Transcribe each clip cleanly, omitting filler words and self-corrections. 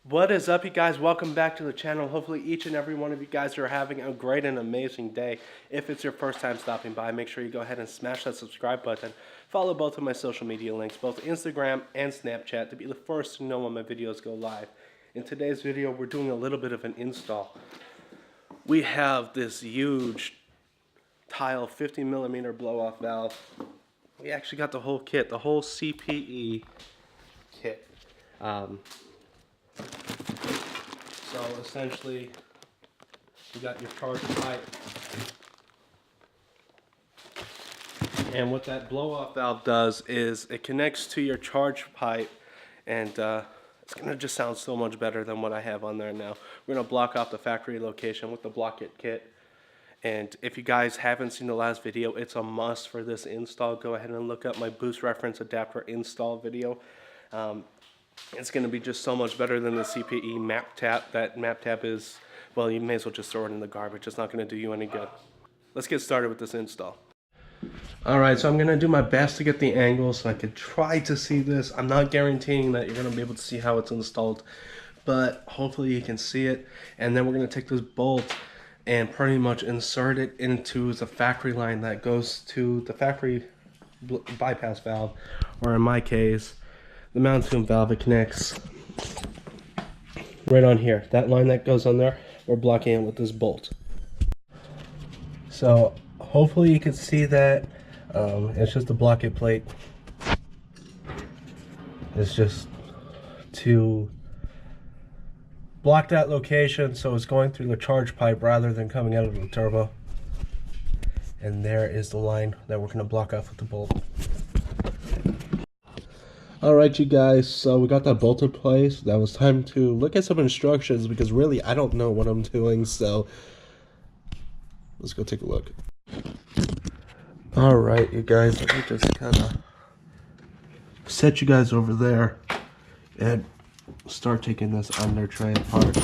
What is up, you guys? Welcome back to the channel. Hopefully each and every one of you guys are having a great and amazing day. If it's your first time stopping by, make sure you go ahead and smash that subscribe button. Follow both of my social media links, both Instagram and Snapchat, to be the first to know when my videos go live. In today's video, we're doing a little bit of an install. We have this huge Tial 50mm blow-off valve. We actually got the whole kit, the whole CPE kit. So essentially, you got your charge pipe, and what that blow-off valve does is it connects to your charge pipe, and it's gonna just sound so much better than what I have on there now. We're gonna block off the factory location with the block it kit. And if you guys haven't seen the last video, it's a must for this install. Go ahead and look up my boost reference adapter install video. It's going to be just so much better than the CPE map tap. That map tap is, well, you may as well just throw it in the garbage. It's not going to do you any good. Let's get started with this install. Alright, so I'm going to do my best to get the angle so I could try to see this. I'm not guaranteeing that you're going to be able to see how it's installed, but hopefully you can see it. And then we're going to take this bolt and pretty much insert it into the factory line that goes to the factory bypass valve, or in my case, the Mountune valve. It connects right on here. That line that goes on there, we're blocking it with this bolt. So hopefully you can see that. It's just a block-it plate. It's just to block that location, so it's going through the charge pipe rather than coming out of the turbo. And there is the line that we're going to block off with the bolt. Alright, you guys, so we got that bolt in place. Now it's time to look at some instructions, because really I don't know what I'm doing, so let's go take a look. Alright, you guys, let me just kind of set you guys over there and start taking this under tray apart.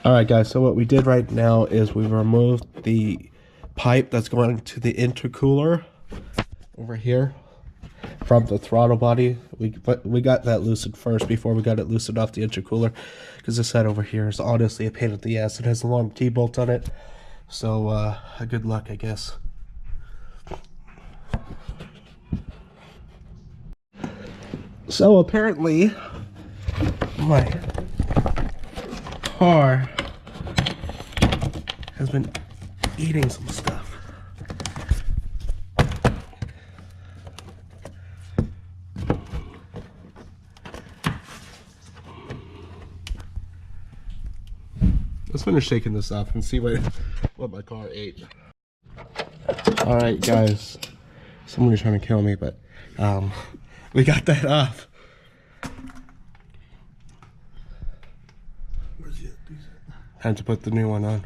Alright guys, so what we did right now is we removed the pipe that's going to the intercooler over here from the throttle body. We got that loosened first before we got it loosened off the intercooler, because this side over here is honestly a pain in the ass. It has a long T-bolt on it, so good luck, I guess. So apparently my car has been eating some stuff. Let's finish shaking this up and see what my car ate. Alright guys, somebody's trying to kill me, but we got that off. Time to put the new one on.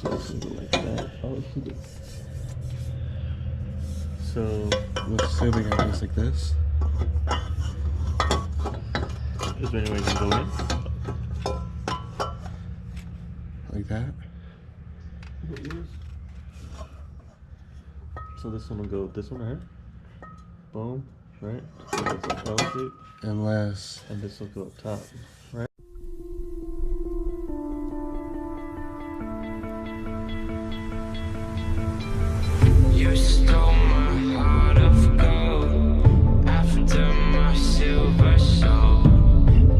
Like that. So let's say we got this like this. Is there any way you can go in? Like that. So this one will go this one right? Boom, right? So it's a L shape. Unless. And this will go up top, right? You stole my heart of gold after my silver soul.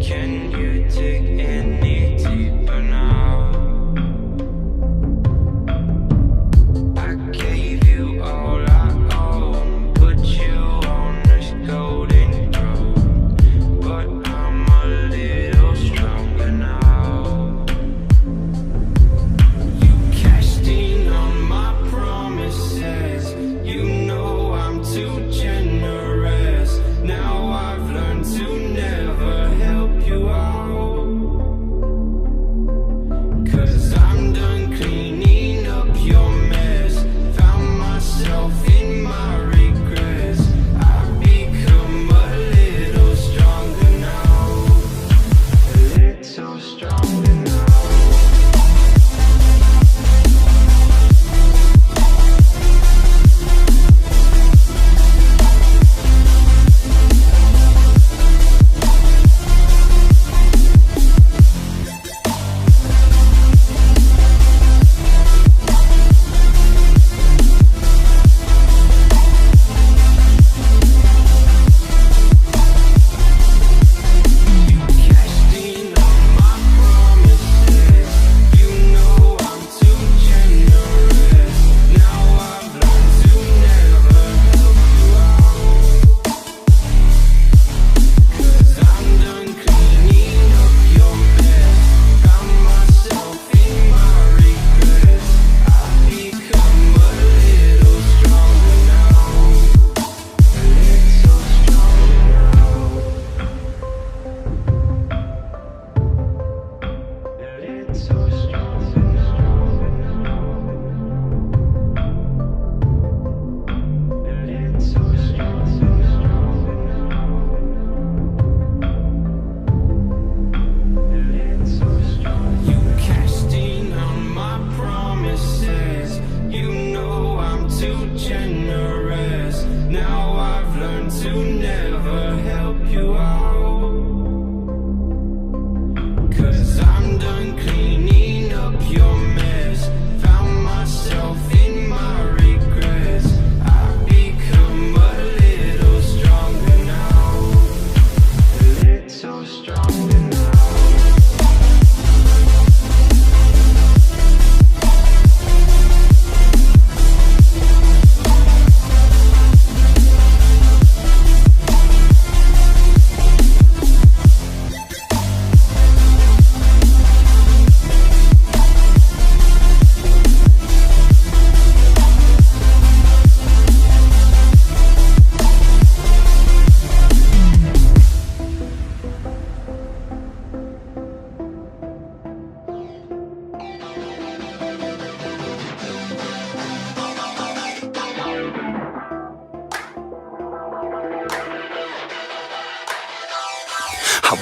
Can you dig any deeper now?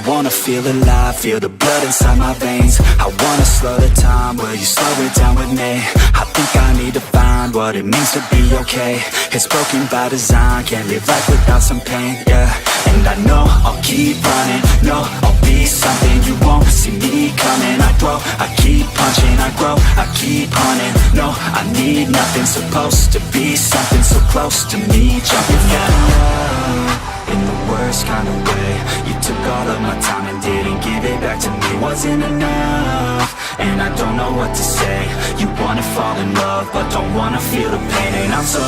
wanna feel alive, feel the blood inside my veins. I wanna slow the time, will you slow it down with me? I think I need to find what it means to be okay. It's broken by design, can't live life without some pain, yeah. And I know I'll keep running, no, I'll be something you won't see me coming. I grow, I keep punching, I grow, I keep hunting. No, I need nothing, supposed to be something so close to me. Jumping out in the worst kind of way. You took all of my time and didn't give it back to me. Wasn't enough, and I don't know what to say. You wanna fall in love, but don't wanna feel the pain. And I'm so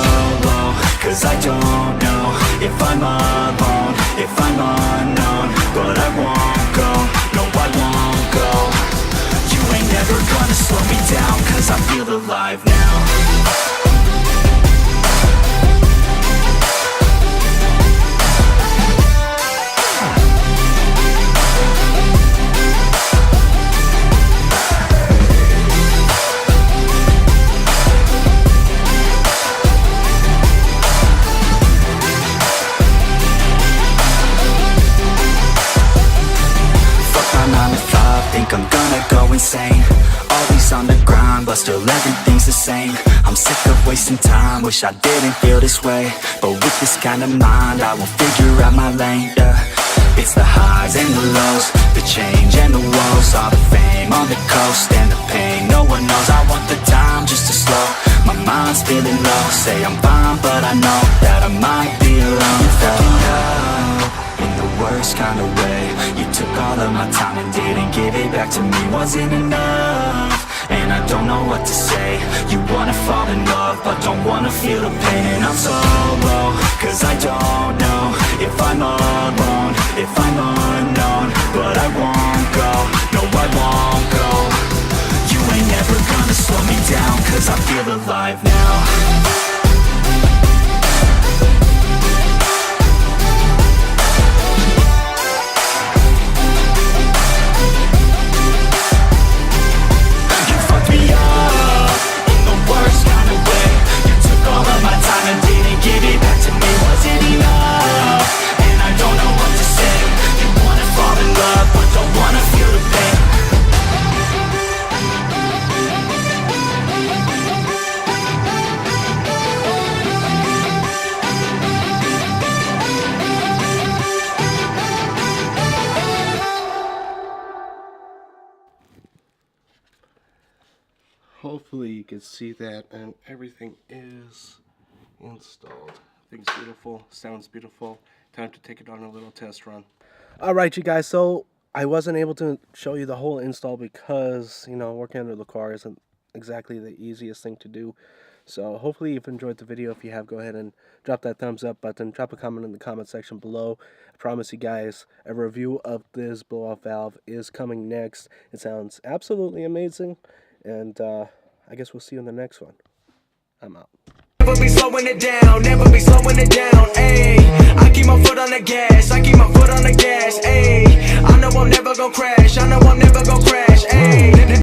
low, cause I don't know if I'm alone, if I'm unknown. But I won't go, no I won't go. You ain't never gonna slow me down, cause I feel alive now. Think I'm gonna go insane. Always on the grind, but still everything's the same. I'm sick of wasting time, wish I didn't feel this way. But with this kind of mind, I will figure out my lane, yeah. It's the highs and the lows, the change and the woes. All the fame on the coast and the pain no one knows. I want the time just to slow, my mind's feeling low. Say I'm fine, but I know that I might be alone. In the worst kind of way. You took all of my time and didn't give it back to me. Wasn't enough, and I don't know what to say. You wanna fall in love, but don't wanna feel the pain. And I'm so low, cause I don't know if I'm alone, if I'm unknown. But I won't go, no I won't go. You ain't never gonna slow me down, cause I feel alive now. Hopefully you can see that, and everything is installed. I think it's beautiful, sounds beautiful. Time to take it on a little test run. Alright you guys, so I wasn't able to show you the whole install because, you know, working under the car isn't exactly the easiest thing to do. So hopefully you've enjoyed the video. If you have, go ahead and drop that thumbs up button. Drop a comment in the comment section below. I promise you guys, a review of this blow-off valve is coming next. It sounds absolutely amazing. And I guess we'll see you in the next one. I'm out. Never be slowing it down, never be slowing it down, ayy. I keep my foot on the gas, I keep my foot on the gas, ayy. I know I'm never gonna crash, I know I'm never gonna crash, ayy.